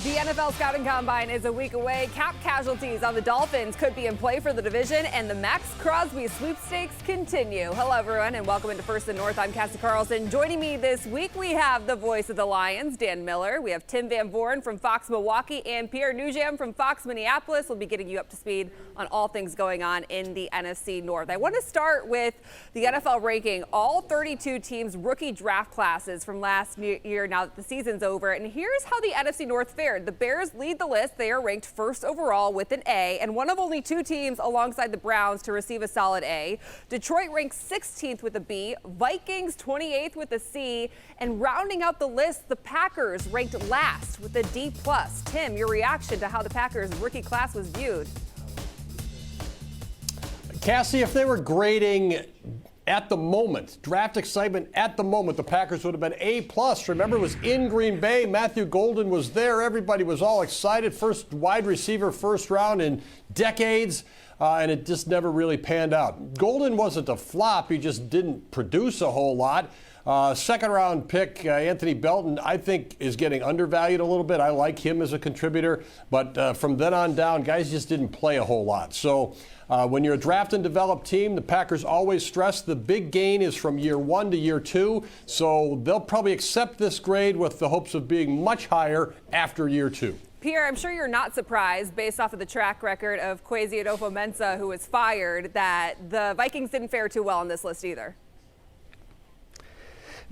The NFL Scouting Combine is a week away. Cap casualties on the Dolphins could be in play for the division, and the Maxx Crosby sweepstakes continue. Hello, everyone, and welcome into First and North. I'm Cassie Carlson. Joining me this week, we have the voice of the Lions, Dan Miller. We have Tim Van Voren from Fox Milwaukee and Pierre Nugent from Fox Minneapolis. We'll be getting you up to speed on all things going on in the NFC North. I want to start with the NFL ranking all 32 teams' rookie draft classes from last year now that the season's over. And here's how the NFC North fared. The Bears lead the list. They are ranked first overall with an A, and one of only two teams alongside the Browns to receive a solid A. Detroit ranks 16th with a B, Vikings 28th with a C, and rounding out the list, the Packers ranked last with a D+. Tim, your reaction to how the Packers rookie class was viewed? Cassie, if they were grading at the moment, draft excitement at the moment, the Packers would have been A+. Remember, it was in Green Bay. Matthew Golden was there. Everybody was all excited. First wide receiver, first round in decades, and it just never really panned out. Golden wasn't a flop. He just didn't produce a whole lot. Second round pick, Anthony Belton, I think is getting undervalued a little bit. I like him as a contributor, but from then on down, guys just didn't play a whole lot. So when you're a draft and develop team, the Packers always stress the big gain is from year 1 to year 2. So they'll probably accept this grade with the hopes of being much higher after year 2. Pierre, I'm sure you're not surprised, based off of the track record of Kwesi Adofo-Mensah, who was fired, that the Vikings didn't fare too well on this list either.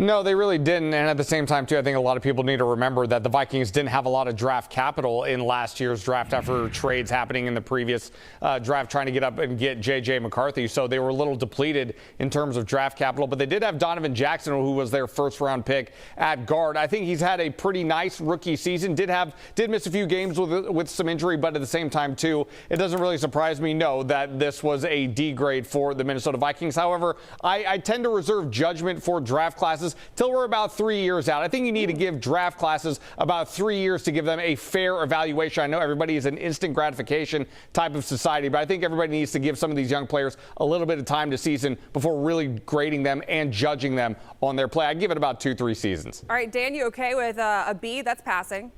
No, they really didn't. And at the same time, too, I think a lot of people need to remember that the Vikings didn't have a lot of draft capital in last year's draft after trades happening in the previous draft trying to get up and get JJ McCarthy. So they were a little depleted in terms of draft capital. But they did have Donovan Jackson, who was their first round pick at guard. I think he's had a pretty nice rookie season. Did miss a few games with some injury. But at the same time, too, it doesn't really surprise me, no, that this was a D grade for the Minnesota Vikings. However, I tend to reserve judgment for draft classes till we're about 3 years out. I think you need to give draft classes about 3 years to give them a fair evaluation. I know everybody is an instant gratification type of society, but I think everybody needs to give some of these young players a little bit of time to season before really grading them and judging them on their play. I'd give it about 2-3 seasons. All right, Dan, you okay with a B? That's passing.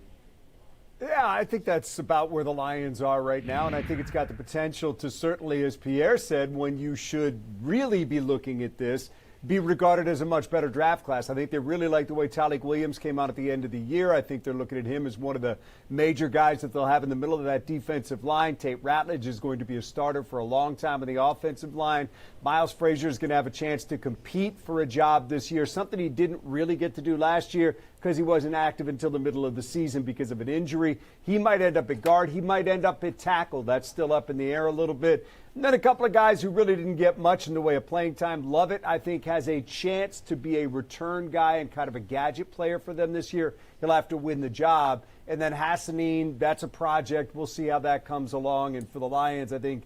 Yeah, I think that's about where the Lions are right now, and I think it's got the potential to certainly, as Pierre said, when you should really be looking at this, be regarded as a much better draft class. I think they really like the way Tyleik Williams came out at the end of the year. I think they're looking at him as one of the major guys that they'll have in the middle of that defensive line. Tate Ratledge is going to be a starter for a long time on the offensive line. Miles Frazier is going to have a chance to compete for a job this year, something he didn't really get to do last year because he wasn't active until the middle of the season because of an injury. He might end up at guard. He might end up at tackle. That's still up in the air a little bit. And then a couple of guys who really didn't get much in the way of playing time. Lovett, I think, has a chance to be a return guy and kind of a gadget player for them this year. He'll have to win the job. And then Hassanin, that's a project. We'll see how that comes along. And for the Lions, I think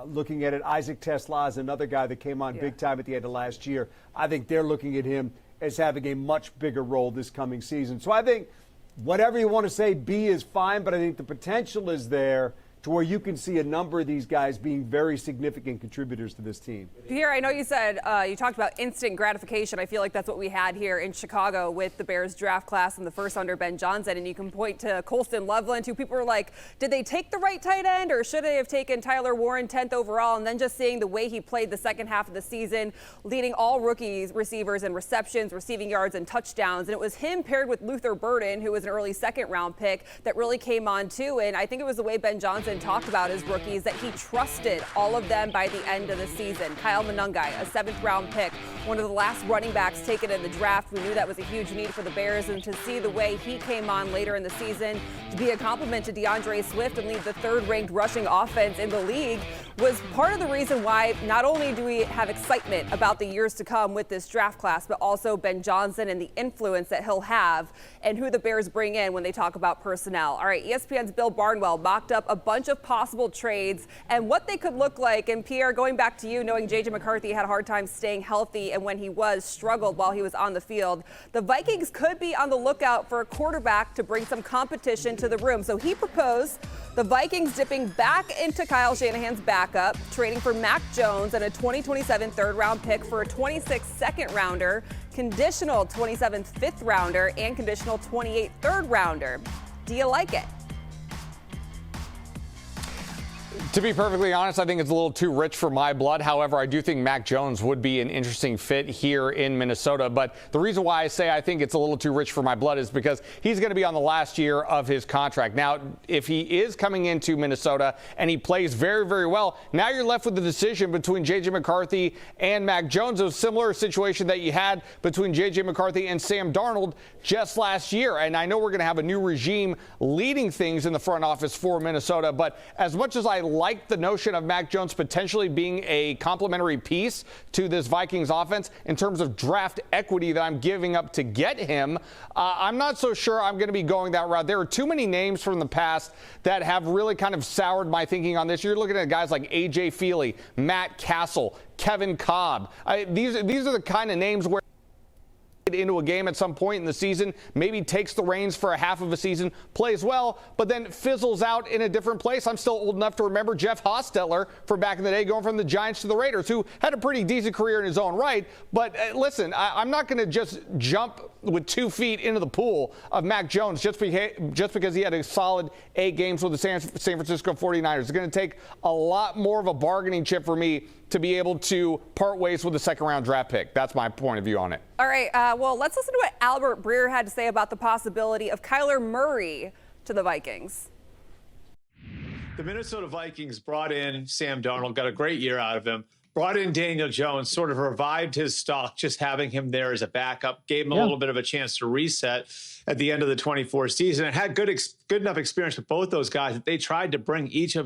looking at it, Isaac Tesla is another guy that came on big time at the end of last year. I think they're looking at him as having a much bigger role this coming season. So I think whatever you want to say, B is fine, but I think the potential is there to where you can see a number of these guys being very significant contributors to this team. Pierre, I know you said you talked about instant gratification. I feel like that's what we had here in Chicago with the Bears draft class and the first under Ben Johnson. And you can point to Colston Loveland, who people were like, did they take the right tight end or should they have taken Tyler Warren 10th overall? And then just seeing the way he played the second half of the season, leading all rookies, receivers in receptions, receiving yards, and touchdowns. And it was him paired with Luther Burden, who was an early second-round pick, that really came on too. And I think it was the way Ben Johnson talked about his rookies that he trusted all of them by the end of the season. Kyle Monungai, a 7th-round pick, one of the last running backs taken in the draft. We knew that was a huge need for the Bears, and to see the way he came on later in the season to be a compliment to DeAndre Swift and lead the 3rd-ranked rushing offense in the league was part of the reason why not only do we have excitement about the years to come with this draft class, but also Ben Johnson and the influence that he'll have and who the Bears bring in when they talk about personnel. All right, ESPN's Bill Barnwell mocked up a bunch of possible trades and what they could look like. And Pierre, going back to you, knowing JJ McCarthy had a hard time staying healthy and when he was, struggled while he was on the field, the Vikings could be on the lookout for a quarterback to bring some competition to the room. So he proposed the Vikings dipping back into Kyle Shanahan's backup, trading for Mac Jones and a 2027 3rd-round pick for a 26th second-rounder, conditional 27th 5th-rounder, and conditional 28th 3rd-rounder. Do you like it? To be perfectly honest, I think it's a little too rich for my blood. However, I do think Mac Jones would be an interesting fit here in Minnesota. But the reason why I say I think it's a little too rich for my blood is because he's going to be on the last year of his contract. Now, if he is coming into Minnesota and he plays very, very well, now you're left with the decision between JJ McCarthy and Mac Jones. It was a similar situation that you had between JJ McCarthy and Sam Darnold just last year. And I know we're going to have a new regime leading things in the front office for Minnesota. But as much as I like the notion of Mac Jones potentially being a complementary piece to this Vikings offense in terms of draft equity that I'm giving up to get him, I'm not so sure I'm going to be going that route. There are too many names from the past that have really kind of soured my thinking on this. You're looking at guys like A.J. Feely, Matt Castle, Kevin Cobb. These are the kind of names where into a game at some point in the season, maybe takes the reins for a half of a season, plays well, but then fizzles out in a different place. I'm still old enough to remember Jeff Hostetler from back in the day going from the Giants to the Raiders, who had a pretty decent career in his own right. But listen, I'm not going to just jump with 2 feet into the pool of Mac Jones just because he had a solid 8 games with the San Francisco 49ers. It's going to take a lot more of a bargaining chip for me to be able to part ways with a second-round draft pick. That's my point of view on it. All right, well, let's listen to what Albert Breer had to say about the possibility of Kyler Murray to the Vikings. The Minnesota Vikings brought in Sam Darnold, got a great year out of him, brought in Daniel Jones, sort of revived his stock, just having him there as a backup, gave him a little bit of a chance to reset at the end of the 24 season, and had good enough experience with both those guys that they tried to bring each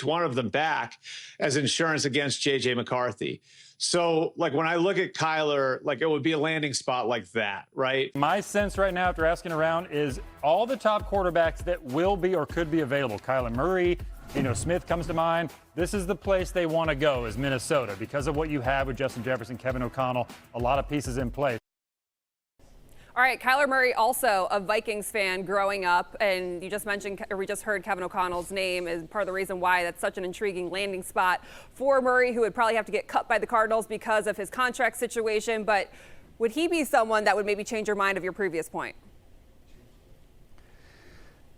one of them back as insurance against JJ McCarthy. So, like, when I look at Kyler, like, it would be a landing spot like that, right? My sense right now, after asking around, is all the top quarterbacks that will be or could be available. Kyler Murray, Smith comes to mind. This is the place they want to go, is Minnesota, because of what you have with Justin Jefferson, Kevin O'Connell, a lot of pieces in place. All right, Kyler Murray, also a Vikings fan growing up, and you just mentioned, or we just heard Kevin O'Connell's name is part of the reason why that's such an intriguing landing spot for Murray, who would probably have to get cut by the Cardinals because of his contract situation. But would he be someone that would maybe change your mind of your previous point?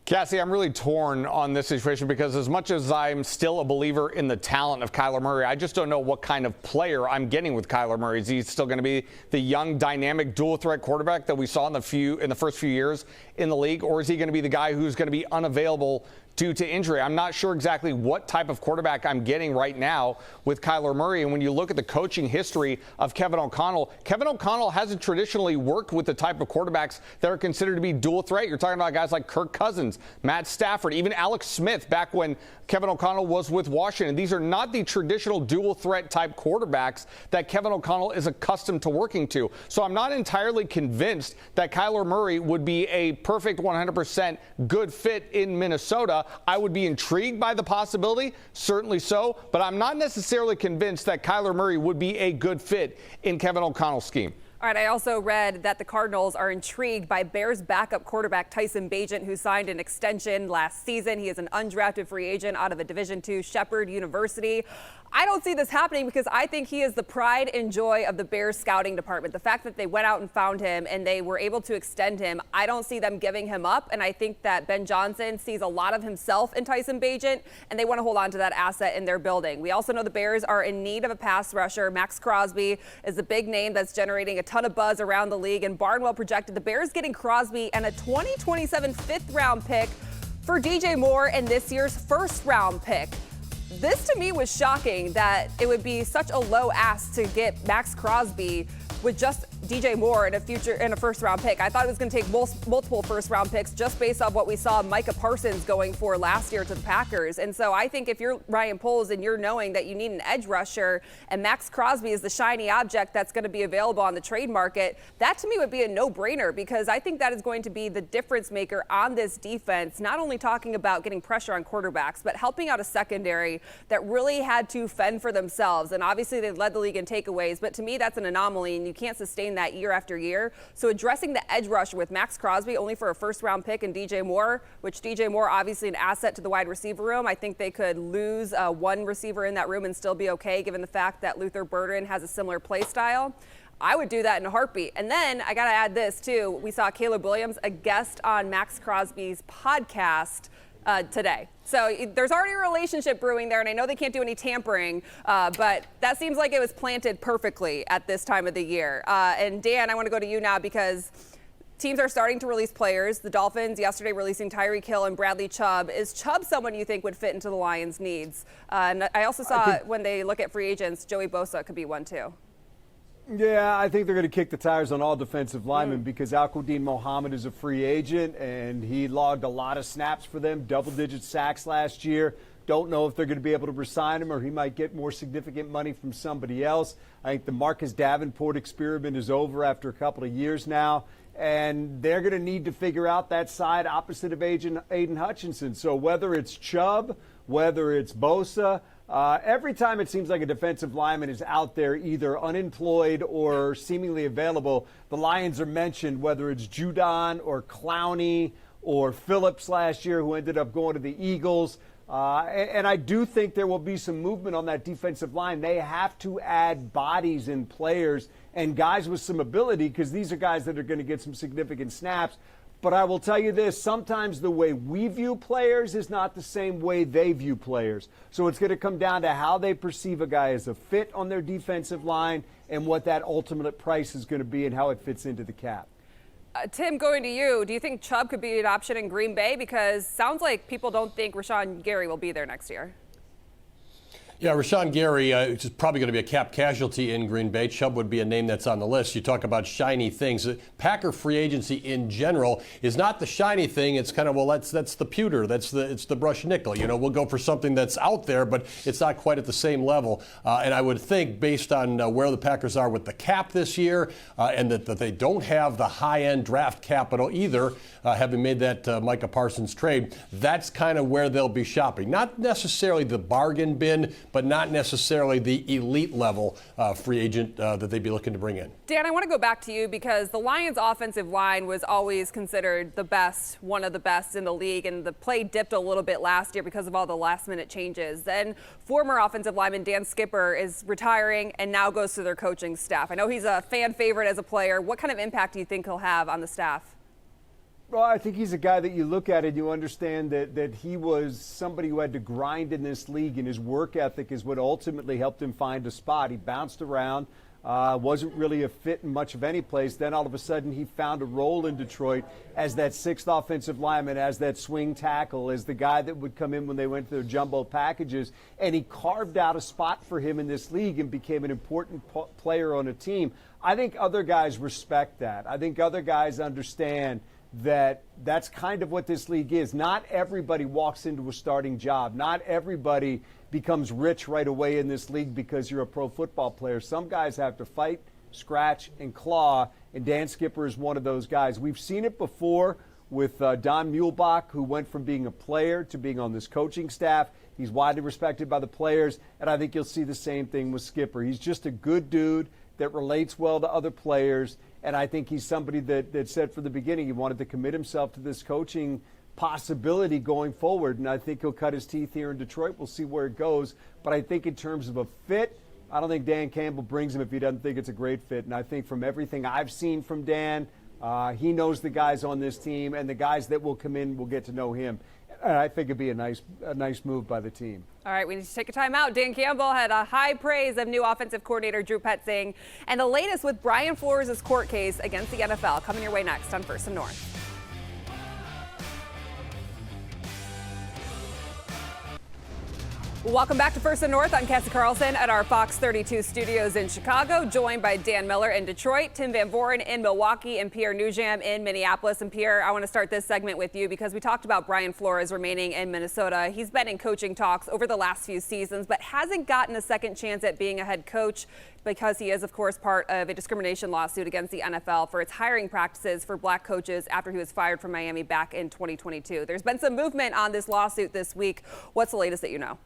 Cassie, I'm really torn on this situation because as much as I'm still a believer in the talent of Kyler Murray, I just don't know what kind of player I'm getting with Kyler Murray. Is he still going to be the young, dynamic, dual-threat quarterback that we saw in the first few years in the league, or is he going to be the guy who's going to be unavailable due to injury? I'm not sure exactly what type of quarterback I'm getting right now with Kyler Murray. And when you look at the coaching history of Kevin O'Connell hasn't traditionally worked with the type of quarterbacks that are considered to be dual threat. You're talking about guys like Kirk Cousins, Matt Stafford, even Alex Smith back when Kevin O'Connell was with Washington. These are not the traditional dual threat type quarterbacks that Kevin O'Connell is accustomed to working to. So I'm not entirely convinced that Kyler Murray would be a perfect 100% good fit in Minnesota. I would be intrigued by the possibility, certainly so, but I'm not necessarily convinced that Kyler Murray would be a good fit in Kevin O'Connell's scheme. All right, I also read that the Cardinals are intrigued by Bears backup quarterback Tyson Bagent, who signed an extension last season. He is an undrafted free agent out of a Division II Shepherd University. I don't see this happening because I think he is the pride and joy of the Bears scouting department. The fact that they went out and found him and they were able to extend him, I don't see them giving him up. And I think that Ben Johnson sees a lot of himself in Tyson Bagent, and they want to hold on to that asset in their building. We also know the Bears are in need of a pass rusher. Maxx Crosby is a big name that's generating a ton of buzz around the league, and Barnwell projected the Bears getting Crosby and a 2027 fifth-round pick for DJ Moore and this year's first-round pick. This to me was shocking that it would be such a low ask to get Maxx Crosby with just DJ Moore in a first-round pick. I thought it was going to take multiple first-round picks just based off what we saw Micah Parsons going for last year to the Packers. And so I think if you're Ryan Poles and you're knowing that you need an edge rusher and Maxx Crosby is the shiny object that's going to be available on the trade market, that to me would be a no-brainer because I think that is going to be the difference maker on this defense, not only talking about getting pressure on quarterbacks, but helping out a secondary that really had to fend for themselves. And obviously they led the league in takeaways, but to me that's an anomaly and you can't sustain that year after year. So addressing the edge rusher with Maxx Crosby only for a first-round pick and DJ Moore, which DJ Moore obviously an asset to the wide receiver room. I think they could lose one receiver in that room and still be okay given the fact that Luther Burden has a similar play style. I would do that in a heartbeat. And then I got to add this too. We saw Caleb Williams, a guest on Maxx Crosby's podcast today. So there's already a relationship brewing there, and I know they can't do any tampering, but that seems like it was planted perfectly at this time of the year. And Dan, I want to go to you now because teams are starting to release players. The Dolphins yesterday releasing Tyreek Hill and Bradley Chubb. Is Chubb someone you think would fit into the Lions' needs? And I also saw when they look at free agents, Joey Bosa could be one too. Yeah, I think they're going to kick the tires on all defensive linemen because Al-Quadin Mohammed is a free agent, and he logged a lot of snaps for them, double-digit sacks last year. Don't know if they're going to be able to re-sign him or he might get more significant money from somebody else. I think the Marcus Davenport experiment is over after a couple of years now, and they're going to need to figure out that side opposite of Aiden Hutchinson. So whether it's Chubb, whether it's Bosa, every time it seems like a defensive lineman is out there either unemployed or seemingly available, the Lions are mentioned, whether it's Judon or Clowney or Phillips last year who ended up going to the Eagles. And I do think there will be some movement on that defensive line. They have to add bodies and players and guys with some ability because these are guys that are going to get some significant snaps. But I will tell you this, sometimes the way we view players is not the same way they view players. So it's going to come down to how they perceive a guy as a fit on their defensive line and what that ultimate price is going to be and how it fits into the cap. Tim, going to you, do you think Chubb could be an option in Green Bay? Because sounds like people don't think Rashawn Gary will be there next year. Yeah, Rashawn Gary is probably going to be a cap casualty in Green Bay. Chubb would be a name that's on the list. You talk about shiny things. Packer free agency in general is not the shiny thing. It's kind of, well, that's the pewter. It's the brush nickel. You know, we'll go for something that's out there, but it's not quite at the same level. And I would think based on where the Packers are with the cap this year and that they don't have the high-end draft capital either, having made that Micah Parsons trade, that's kind of where they'll be shopping. Not necessarily the bargain bin, but not necessarily the elite level free agent that they'd be looking to bring in. Dan, I want to go back to you because the Lions' offensive line was always considered the best, one of the best in the league, and the play dipped a little bit last year because of all the last-minute changes. Then former offensive lineman Dan Skipper is retiring and now goes to their coaching staff. I know he's a fan favorite as a player. What kind of impact do you think he'll have on the staff? Well, I think he's a guy that you look at and you understand that he was somebody who had to grind in this league, and his work ethic is what ultimately helped him find a spot. He bounced around, wasn't really a fit in much of any place. Then all of a sudden he found a role in Detroit as that sixth offensive lineman, as that swing tackle, as the guy that would come in when they went to their jumbo packages. And he carved out a spot for him in this league and became an important player on a team. I think other guys respect that. I think other guys understand that's kind of what this league is. Not everybody walks into a starting job. Not everybody becomes rich right away in this league because you're a pro football player. Some guys have to fight, scratch, and claw, and Dan Skipper is one of those guys. We've seen it before with Don Muhlbach, who went from being a player to being on this coaching staff. He's widely respected by the players, and I think you'll see the same thing with Skipper. He's just a good dude that relates well to other players. And I think he's somebody that said from the beginning he wanted to commit himself to this coaching possibility going forward. And I think he'll cut his teeth here in Detroit. We'll see where it goes. But I think in terms of a fit, I don't think Dan Campbell brings him if he doesn't think it's a great fit. And I think from everything I've seen from Dan, he knows the guys on this team, and the guys that will come in will get to know him. And I think it'd be a nice move by the team. All right, we need to take a time out. Dan Campbell had a high praise of new offensive coordinator Drew Petzing, and the latest with Brian Flores' court case against the NFL coming your way next on First and North. Welcome back to First and North. I'm Cassie Carlson at our Fox 32 studios in Chicago, joined by Dan Miller in Detroit, Tim Van Voren in Milwaukee, and Pierre Nugent in Minneapolis. And Pierre, I want to start this segment with you because we talked about Brian Flores remaining in Minnesota. He's been in coaching talks over the last few seasons, but hasn't gotten a second chance at being a head coach because he is, of course, part of a discrimination lawsuit against the NFL for its hiring practices for black coaches after he was fired from Miami back in 2022. There's been some movement on this lawsuit this week. What's the latest that you know?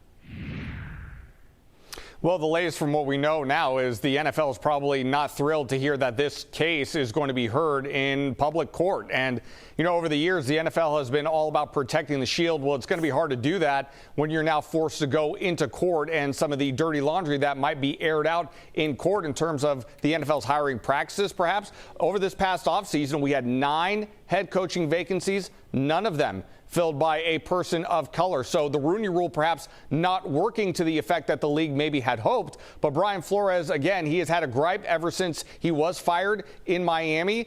Well, the latest from what we know now is the NFL is probably not thrilled to hear that this case is going to be heard in public court. And, you know, over the years, the NFL has been all about protecting the shield. Well, it's going to be hard to do that when you're now forced to go into court and some of the dirty laundry that might be aired out in court in terms of the NFL's hiring practices, perhaps. Over this past offseason, we had 9 head coaching vacancies, none of them filled by a person of color. So the Rooney Rule perhaps not working to the effect that the league maybe had hoped. But Brian Flores, again, he has had a gripe ever since he was fired in Miami.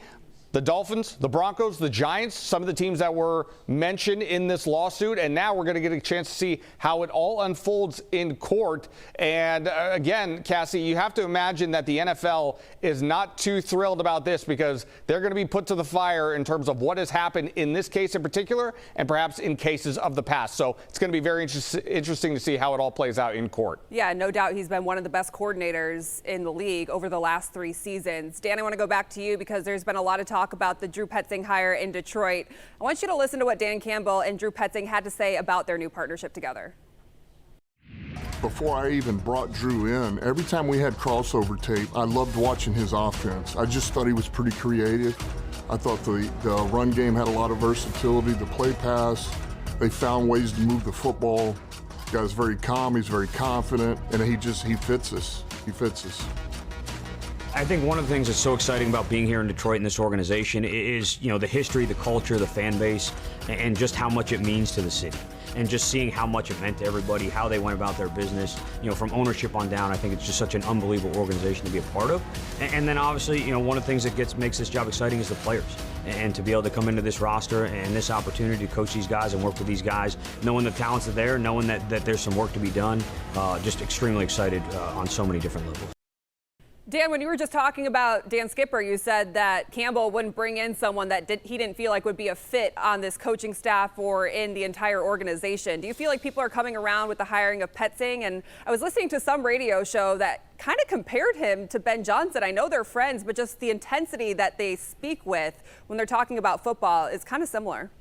The Dolphins, the Broncos, the Giants, some of the teams that were mentioned in this lawsuit. And now we're going to get a chance to see how it all unfolds in court. And again, Cassie, you have to imagine that the NFL is not too thrilled about this because they're going to be put to the fire in terms of what has happened in this case in particular and perhaps in cases of the past. So it's going to be very interesting to see how it all plays out in court. Yeah, no doubt he's been one of the best coordinators in the league over the last 3 seasons. Dan, I want to go back to you because there's been a lot of talk about the Drew Petzing hire in Detroit. I want you to listen to what Dan Campbell and Drew Petzing had to say about their new partnership together. Before I even brought Drew in, every time we had crossover tape, I loved watching his offense. I just thought he was pretty creative. I thought the run game had a lot of versatility, the play pass. They found ways to move the football. The guy's very calm, he's very confident, and he fits us. He fits us. I think one of the things that's so exciting about being here in Detroit in this organization is, you know, the history, the culture, the fan base, and just how much it means to the city. And just seeing how much it meant to everybody, how they went about their business, you know, from ownership on down. I think it's just such an unbelievable organization to be a part of. And then obviously, you know, one of the things that makes this job exciting is the players. And to be able to come into this roster and this opportunity to coach these guys and work with these guys, knowing the talents are there, knowing that there's some work to be done, just extremely excited on so many different levels. Dan, when you were just talking about Dan Skipper, you said that Campbell wouldn't bring in someone that he didn't feel like would be a fit on this coaching staff or in the entire organization. Do you feel like people are coming around with the hiring of Petzing? And I was listening to some radio show that kind of compared him to Ben Johnson. I know they're friends, but just the intensity that they speak with when they're talking about football is kind of similar.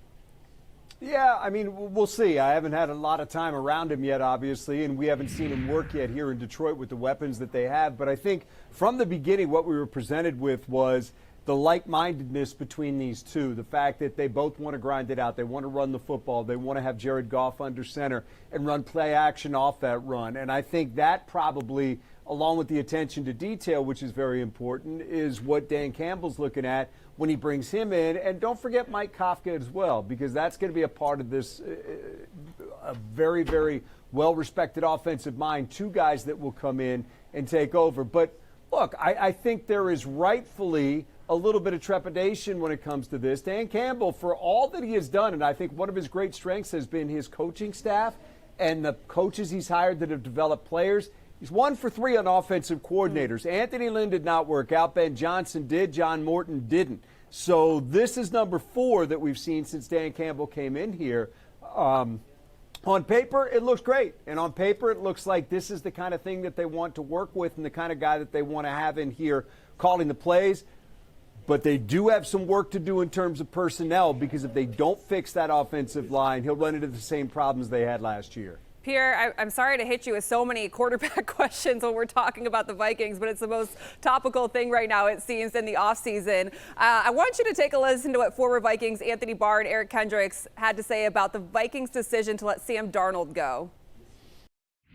Yeah, I mean, we'll see. I haven't had a lot of time around him yet, obviously, and we haven't seen him work yet here in Detroit with the weapons that they have. But I think from the beginning, what we were presented with was the like-mindedness between these two, the fact that they both want to grind it out. They want to run the football. They want to have Jared Goff under center and run play action off that run. And I think that probably, along with the attention to detail, which is very important, is what Dan Campbell's looking at when he brings him in. And don't forget Mike Kafka as well, because that's going to be a part of this a very, very well-respected offensive mind, 2 guys that will come in and take over. But, look, I think there is rightfully a little bit of trepidation when it comes to this. Dan Campbell, for all that he has done, and I think one of his great strengths has been his coaching staff and the coaches he's hired that have developed players. He's 1 for 3 on offensive coordinators. Anthony Lynn did not work out. Ben Johnson did. John Morton didn't. So this is number 4 that we've seen since Dan Campbell came in here. On paper, it looks great. And on paper, it looks like this is the kind of thing that they want to work with and the kind of guy that they want to have in here calling the plays. But they do have some work to do in terms of personnel, because if they don't fix that offensive line, he'll run into the same problems they had last year. Pierre, I'm sorry to hit you with so many quarterback questions when we're talking about the Vikings, but it's the most topical thing right now, it seems, in the offseason. I want you to take a listen to what former Vikings Anthony Barr and Eric Kendricks had to say about the Vikings' decision to let Sam Darnold go.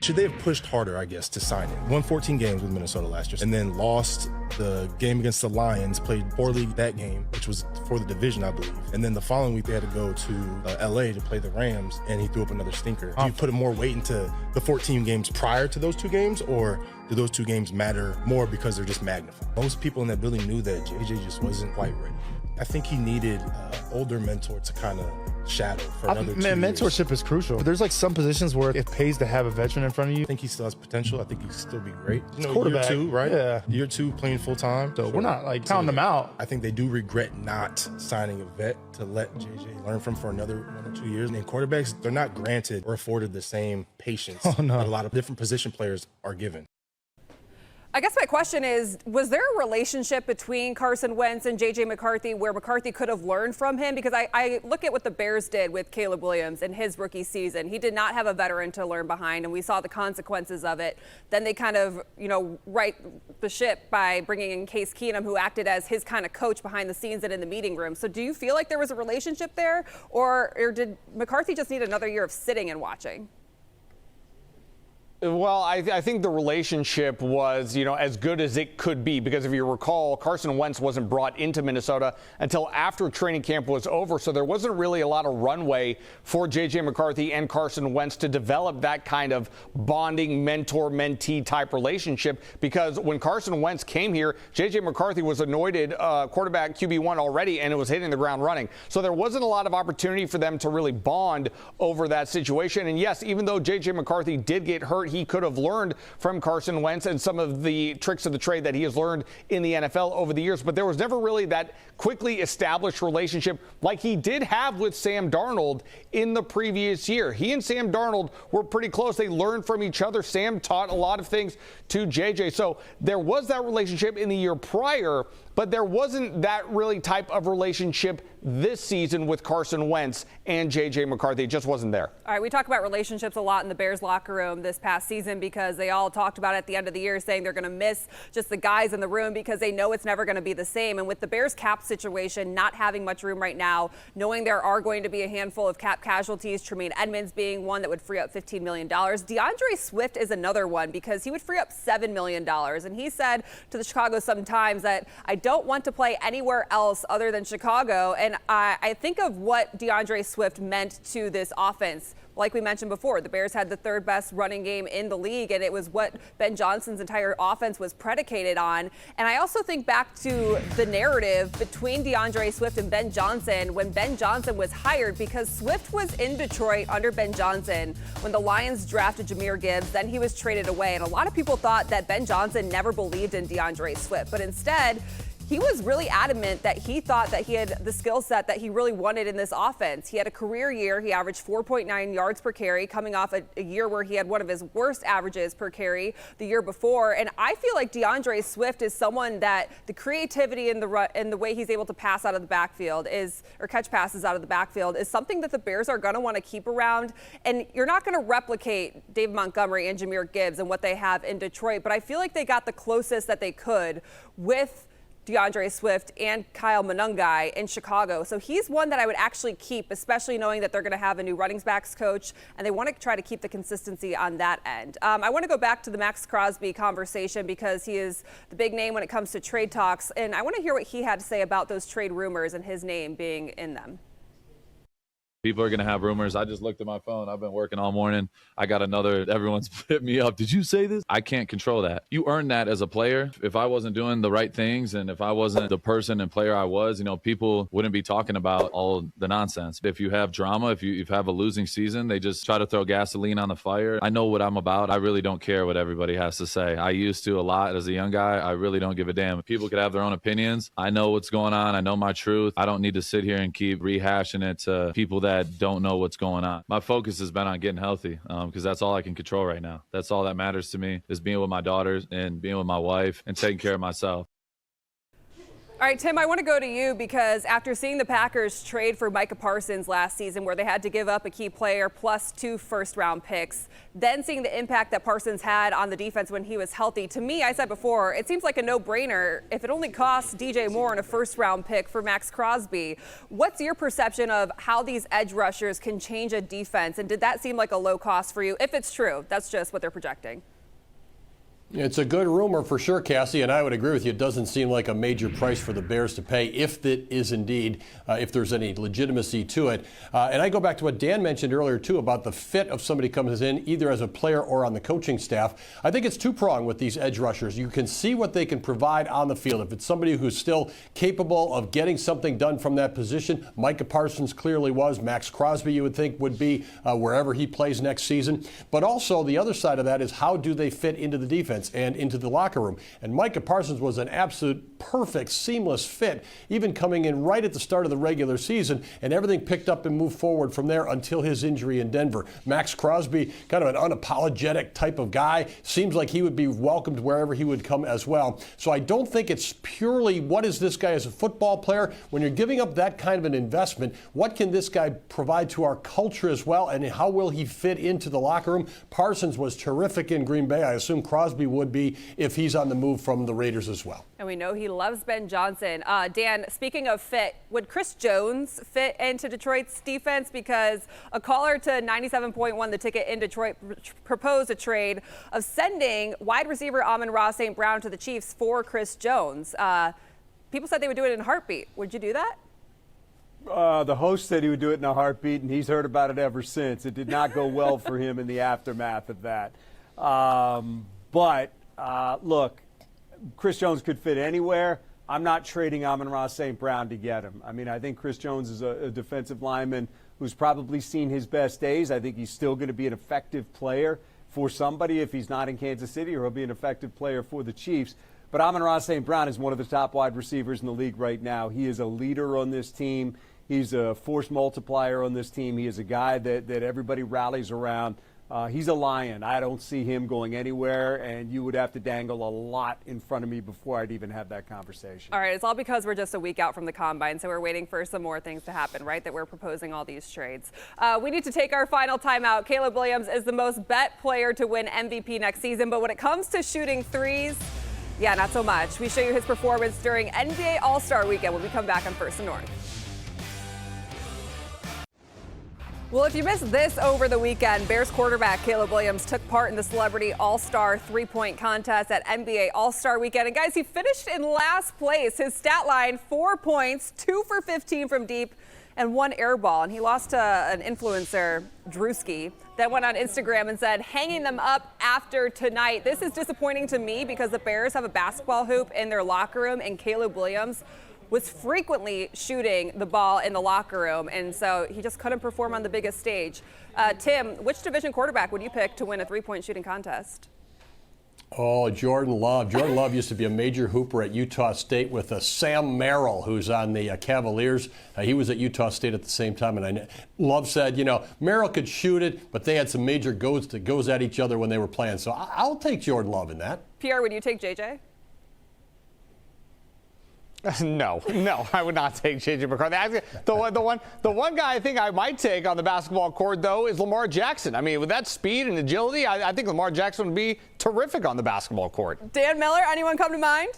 Should they have pushed harder, I guess, to sign it? Won 14 games with Minnesota last year and then lost the game against the Lions, played poorly that game, which was for the division, I believe. And then the following week they had to go to L.A. to play the Rams, and he threw up another stinker. Do you put more weight into the 14 games prior to those 2 games, or do those 2 games matter more because they're just magnified? Most people in that building knew that JJ just wasn't quite ready. I think he needed an older mentor to kind of shadow for another 2 years. Mentorship is crucial. There's like some positions where it pays to have a veteran in front of you. I think he still has potential. I think he can still be great. You know, quarterback. Year 2, right? Yeah. Year 2 playing full time. So we're not like counting them out. I think they do regret not signing a vet to let JJ learn from for another 1 or 2 years. And quarterbacks, they're not granted or afforded the same patience that a lot of different position players are given. I guess my question is, was there a relationship between Carson Wentz and JJ McCarthy where McCarthy could have learned from him? Because I look at what the Bears did with Caleb Williams in his rookie season. He did not have a veteran to learn behind, and we saw the consequences of it. Then they kind of, right the ship by bringing in Case Keenum, who acted as his kind of coach behind the scenes and in the meeting room. So do you feel like there was a relationship there, or did McCarthy just need another year of sitting and watching? Well, I think the relationship was, as good as it could be, because if you recall, Carson Wentz wasn't brought into Minnesota until after training camp was over. So there wasn't really a lot of runway for JJ McCarthy and Carson Wentz to develop that kind of bonding mentor-mentee type relationship, because when Carson Wentz came here, JJ McCarthy was anointed quarterback QB1 already, and it was hitting the ground running. So there wasn't a lot of opportunity for them to really bond over that situation. And yes, even though JJ McCarthy did get hurt, he could have learned from Carson Wentz and some of the tricks of the trade that he has learned in the NFL over the years. But there was never really that quickly established relationship like he did have with Sam Darnold in the previous year. He and Sam Darnold were pretty close. They learned from each other. Sam taught a lot of things to JJ. So there was that relationship in the year prior, but there wasn't that really type of relationship this season with Carson Wentz and JJ McCarthy. It just wasn't there. All right, we talk about relationships a lot in the Bears locker room this past season because they all talked about it at the end of the year, saying they're going to miss just the guys in the room because they know it's never going to be the same. And with the Bears cap situation not having much room right now, knowing there are going to be a handful of cap casualties, Tremaine Edmonds being one that would free up $15 million. DeAndre Swift is another one because he would free up $7 million. And he said to the Chicago Sun-Times that I don't want to play anywhere else other than Chicago. And I think of what DeAndre Swift meant to this offense. Like we mentioned before, the Bears had the third best running game in the league, and it was what Ben Johnson's entire offense was predicated on. And I also think back to the narrative between DeAndre Swift and Ben Johnson when Ben Johnson was hired, because Swift was in Detroit under Ben Johnson when the Lions drafted Jahmyr Gibbs. Then he was traded away, and a lot of people thought that Ben Johnson never believed in DeAndre Swift, but instead, he was really adamant that he thought that he had the skill set that he really wanted in this offense. He had a career year. He averaged 4.9 yards per carry, coming off a year where he had one of his worst averages per carry the year before. And I feel like DeAndre Swift is someone that the creativity and the way he's able to pass out of the backfield or catch passes out of the backfield is something that the Bears are going to want to keep around. And you're not going to replicate David Montgomery and Jahmyr Gibbs and what they have in Detroit, but I feel like they got the closest that they could with DeAndre Swift and Kyle Monangai in Chicago. So he's one that I would actually keep, especially knowing that they're going to have a new running backs coach, and they want to try to keep the consistency on that end. I want to go back to the Maxx Crosby conversation because he is the big name when it comes to trade talks, and I want to hear what he had to say about those trade rumors and his name being in them. People are going to have rumors. I just looked at my phone. I've been working all morning. I got everyone's hit me up. Did you say this? I can't control that. You earn that as a player. If I wasn't doing the right things and if I wasn't the person and player I was, people wouldn't be talking about all the nonsense. If you have drama, if you have a losing season, they just try to throw gasoline on the fire. I know what I'm about. I really don't care what everybody has to say. I used to a lot as a young guy. I really don't give a damn. People could have their own opinions. I know what's going on. I know my truth. I don't need to sit here and keep rehashing it to people that don't know what's going on. My focus has been on getting healthy because that's all I can control right now. That's all that matters to me is being with my daughters and being with my wife and taking care of myself. All right, Tim, I want to go to you because after seeing the Packers trade for Micah Parsons last season where they had to give up a key player plus 2 first-round picks, then seeing the impact that Parsons had on the defense when he was healthy, to me, I said before, it seems like a no-brainer if it only costs DJ Moore and a first-round pick for Maxx Crosby. What's your perception of how these edge rushers can change a defense, and did that seem like a low cost for you? If it's true, that's just what they're projecting. It's a good rumor for sure, Cassie, and I would agree with you. It doesn't seem like a major price for the Bears to pay if it is indeed, if there's any legitimacy to it. And I go back to what Dan mentioned earlier, too, about the fit of somebody comes in either as a player or on the coaching staff. I think it's two-pronged with these edge rushers. You can see what they can provide on the field. If it's somebody who's still capable of getting something done from that position, Micah Parsons clearly was. Maxx Crosby, you would think, would be wherever he plays next season. But also the other side of that is how do they fit into the defense? defense and into the locker room. And Micah Parsons was an absolute perfect, seamless fit, even coming in right at the start of the regular season, and everything picked up and moved forward from there until his injury in Denver. Maxx Crosby, kind of an unapologetic type of guy, seems like he would be welcomed wherever he would come as well. So I don't think it's purely what is this guy as a football player. When you're giving up that kind of an investment, what can this guy provide to our culture as well, and how will he fit into the locker room? Parsons was terrific in Green Bay. I assume Crosby would be if he's on the move from the Raiders as well. And we know he loves Ben Johnson. Dan, speaking of fit, would Chris Jones fit into Detroit's defense? Because a caller to 97.1 The Ticket in Detroit proposed a trade of sending wide receiver Amon-Ra St. Brown to the Chiefs for Chris Jones. People said they would do it in a heartbeat. Would you do that? The host said he would do it in a heartbeat, and he's heard about it ever since. It did not go well for him in the aftermath of that. Look, Chris Jones could fit anywhere. I'm not trading Amon-Ra St. Brown to get him. I mean, I think Chris Jones is a defensive lineman who's probably seen his best days. I think he's still going to be an effective player for somebody if he's not in Kansas City, or he'll be an effective player for the Chiefs. But Amon-Ra St. Brown is one of the top wide receivers in the league right now. He is a leader on this team. He's a force multiplier on this team. He is a guy that everybody rallies around. He's a lion. I don't see him going anywhere, and you would have to dangle a lot in front of me before I'd even have that conversation. All right, it's all because we're just a week out from the Combine, so we're waiting for some more things to happen, right, that we're proposing all these trades. We need to take our final timeout. Caleb Williams is the most bet player to win MVP next season, but when it comes to shooting threes, yeah, not so much. We show you his performance during NBA All-Star Weekend when we come back on First and North. Well, if you missed this over the weekend, Bears quarterback Caleb Williams took part in the Celebrity All-Star three-point contest at NBA All-Star Weekend. And guys, he finished in last place. His stat line, 4 points, 2 for 15 from deep, and 1 air ball. And he lost to an influencer, Drewski, that went on Instagram and said, hanging them up after tonight. This is disappointing to me because the Bears have a basketball hoop in their locker room, and Caleb Williams was frequently shooting the ball in the locker room, and so he just couldn't perform on the biggest stage. Tim, which division quarterback would you pick to win a three-point shooting contest? Oh, Jordan Love. Jordan Love used to be a major hooper at Utah State with Sam Merrill, who's on the Cavaliers. He was at Utah State at the same time, and Love said, Merrill could shoot it, but they had some major goes at each other when they were playing. So I'll take Jordan Love in that. Pierre, would you take JJ? No, I would not take JJ McCarthy. The one guy I think I might take on the basketball court, though, is Lamar Jackson. I mean, with that speed and agility, I think Lamar Jackson would be terrific on the basketball court. Dan Miller, anyone come to mind?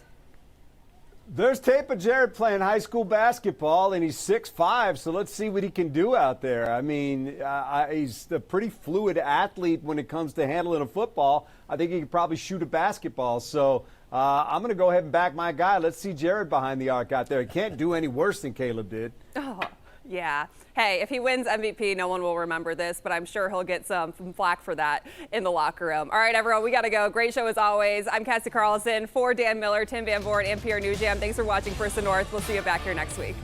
There's tape of Jared playing high school basketball, and he's 6'5", so let's see what he can do out there. I mean, he's a pretty fluid athlete when it comes to handling a football. I think he could probably shoot a basketball, so I'm going to go ahead and back my guy. Let's see Jared behind the arc out there. He can't do any worse than Caleb did. Oh, yeah. Hey, if he wins MVP, no one will remember this, but I'm sure he'll get some flack for that in the locker room. All right, everyone, we got to go. Great show as always. I'm Cassie Carlson for Dan Miller, Tim Van Voort, and Pierre Nugent. Thanks for watching First and North. We'll see you back here next week.